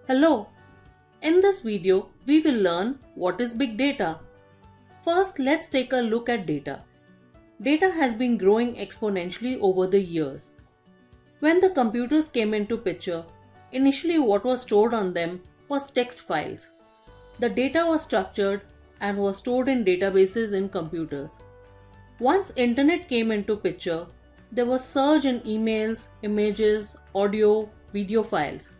Hello, in this video we will learn what is big data. First, let's take a look at data. Data has been growing exponentially over the years. When the computers came into picture, initially what was stored on them was text files. The data was structured and was stored in databases in computers. Once internet came into picture, there was surge in emails, images, audio, video files.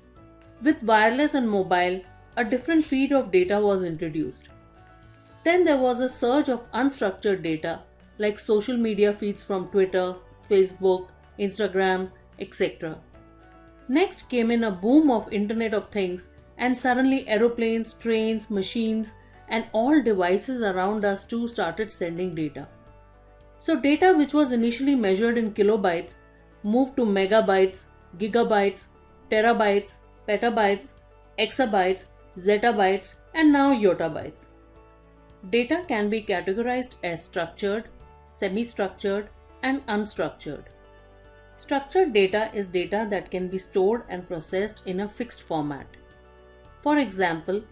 With wireless and mobile, a different feed of data was introduced. Then there was a surge of unstructured data like social media feeds from Twitter, Facebook, Instagram, etc. Next came in a boom of Internet of Things, and suddenly aeroplanes, trains, machines, and all devices around us too started sending data. So data which was initially measured in kilobytes moved to megabytes, gigabytes, terabytes, petabytes, exabytes, zettabytes, and now yottabytes. Data can be categorized as structured, semi-structured, and unstructured. Structured data is data that can be stored and processed in a fixed format. For example,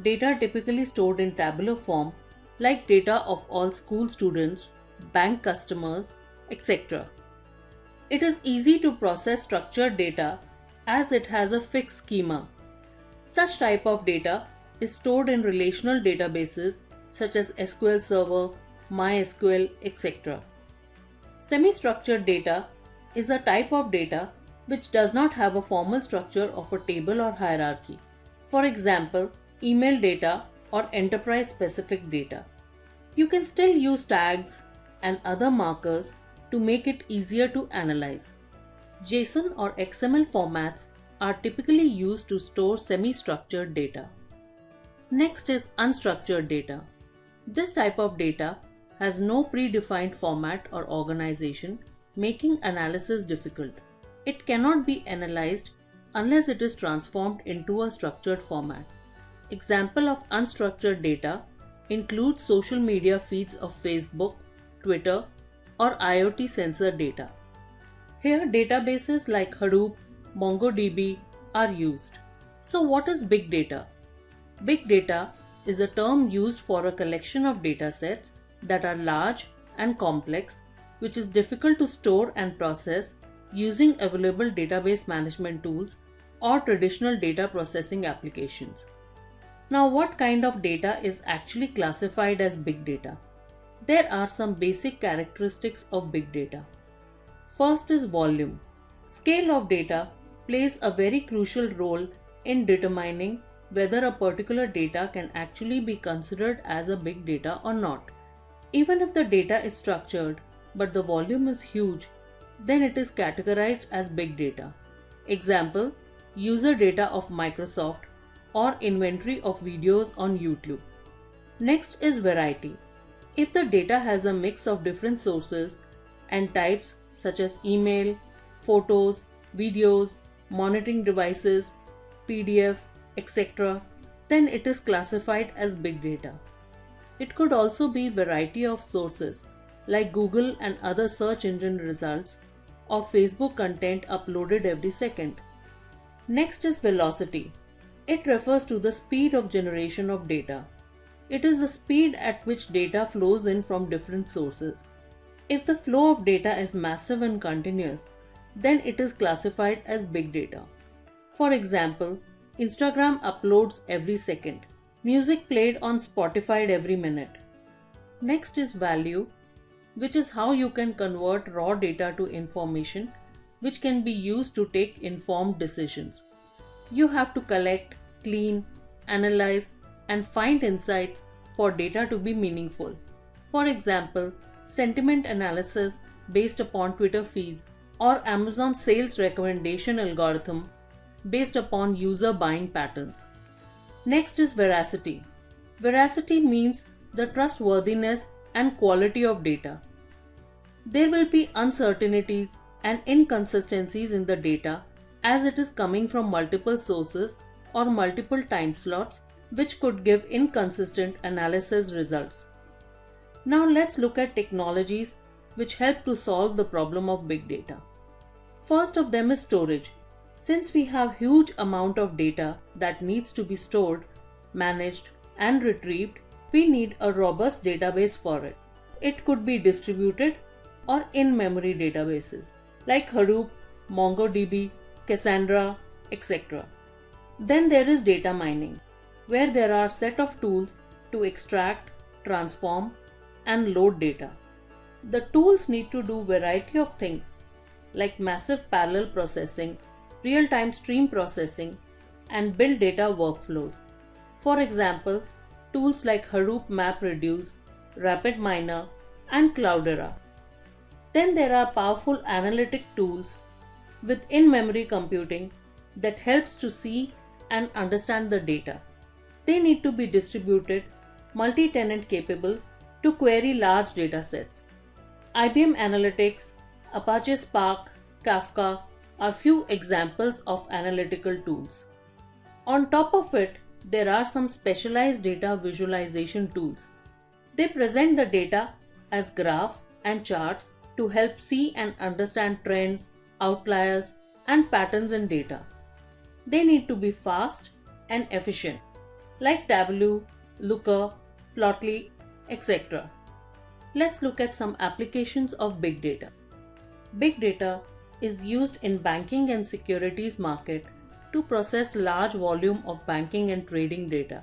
data typically stored in tabular form, like data of all school students, bank customers, etc. It is easy to process structured data as it has a fixed schema. Such type of data is stored in relational databases such as SQL Server, MySQL, etc. Semi-structured data is a type of data which does not have a formal structure of a table or hierarchy. For example, email data or enterprise-specific data. You can still use tags and other markers to make it easier to analyze. JSON or XML formats are typically used to store semi-structured data. Next is unstructured data. This type of data has no predefined format or organization, making analysis difficult. It cannot be analyzed unless it is transformed into a structured format. Example of unstructured data includes social media feeds of Facebook, Twitter, or IoT sensor data. Here databases like Hadoop, MongoDB are used. So what is big data? Big data is a term used for a collection of datasets that are large and complex, which is difficult to store and process using available database management tools or traditional data processing applications. Now, what kind of data is actually classified as big data? There are some basic characteristics of big data. First is volume. Scale of data plays a very crucial role in determining whether a particular data can actually be considered as a big data or not. Even if the data is structured but the volume is huge, then it is categorized as big data. Example, user data of Microsoft or inventory of videos on YouTube. Next is variety. If the data has a mix of different sources and types such as email, photos, videos, monitoring devices, PDF, etc., then it is classified as big data. It could also be variety of sources like Google and other search engine results or Facebook content uploaded every second. Next is velocity. It refers to the speed of generation of data. It is the speed at which data flows in from different sources. If the flow of data is massive and continuous, then it is classified as big data. For example, Instagram uploads every second. Music played on Spotify every minute. Next is value, which is how you can convert raw data to information which can be used to take informed decisions. You have to collect, clean, analyze, and find insights for data to be meaningful. For example, sentiment analysis based upon Twitter feeds or Amazon sales recommendation algorithm based upon user buying patterns. Next is veracity. Veracity means the trustworthiness and quality of data. There will be uncertainties and inconsistencies in the data as it is coming from multiple sources or multiple time slots, which could give inconsistent analysis results. Now let's look at technologies which help to solve the problem of big data. First of them is storage. Since we have huge amount of data that needs to be stored, managed and retrieved, we need a robust database for it. It could be distributed or in-memory databases like Hadoop, MongoDB, Cassandra, etc. Then there is data mining, where there are set of tools to extract, transform, and load data. The tools need to do variety of things like massive parallel processing, real-time stream processing, and build data workflows. For example, tools like Hadoop MapReduce, RapidMiner, and Cloudera. Then there are powerful analytic tools with in-memory computing that helps to see and understand the data. They need to be distributed, multi-tenant capable to query large data sets. IBM Analytics, Apache Spark, Kafka are few examples of analytical tools. On top of it, there are some specialized data visualization tools. They present the data as graphs and charts to help see and understand trends, outliers, and patterns in data. They need to be fast and efficient, like Tableau, Looker, Plotly, etc. Let's look at some applications of big data. Big data is used in banking and securities market to process large volume of banking and trading data.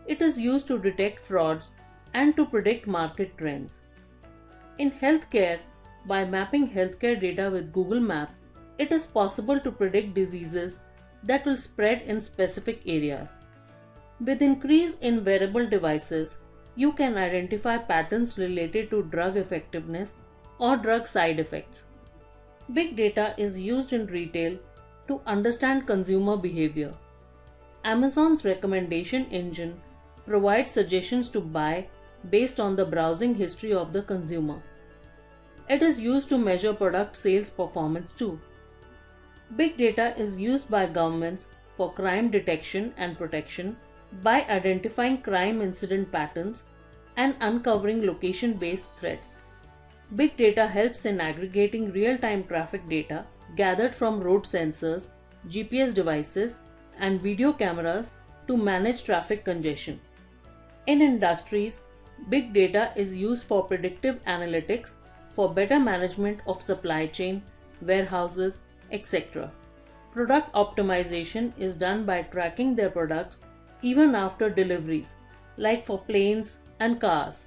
It is used to detect frauds and to predict market trends. In healthcare, by mapping healthcare data with Google Maps, it is possible to predict diseases that will spread in specific areas. With increase in wearable devices, you can identify patterns related to drug effectiveness or drug side effects. Big data is used in retail to understand consumer behavior. Amazon's recommendation engine provides suggestions to buy based on the browsing history of the consumer. It is used to measure product sales performance too. Big data is used by governments for crime detection and protection by identifying crime incident patterns and uncovering location-based threats. Big data helps in aggregating real-time traffic data gathered from road sensors, GPS devices, and video cameras to manage traffic congestion. In industries, big data is used for predictive analytics for better management of supply chain, warehouses, etc. Product optimization is done by tracking their products even after deliveries, like for planes and cars.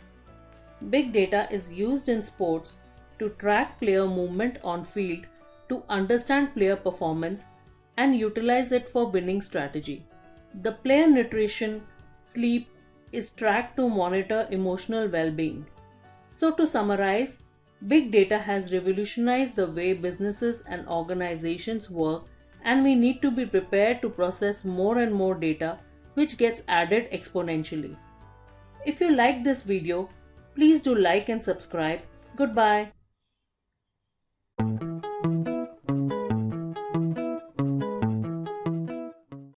Big data is used in sports to track player movement on field to understand player performance and utilize it for winning strategy. The player nutrition, sleep is tracked to monitor emotional well-being. So to summarize, big data has revolutionized the way businesses and organizations work, and we need to be prepared to process more and more data which gets added exponentially. If you like this video, please do like and subscribe. Goodbye.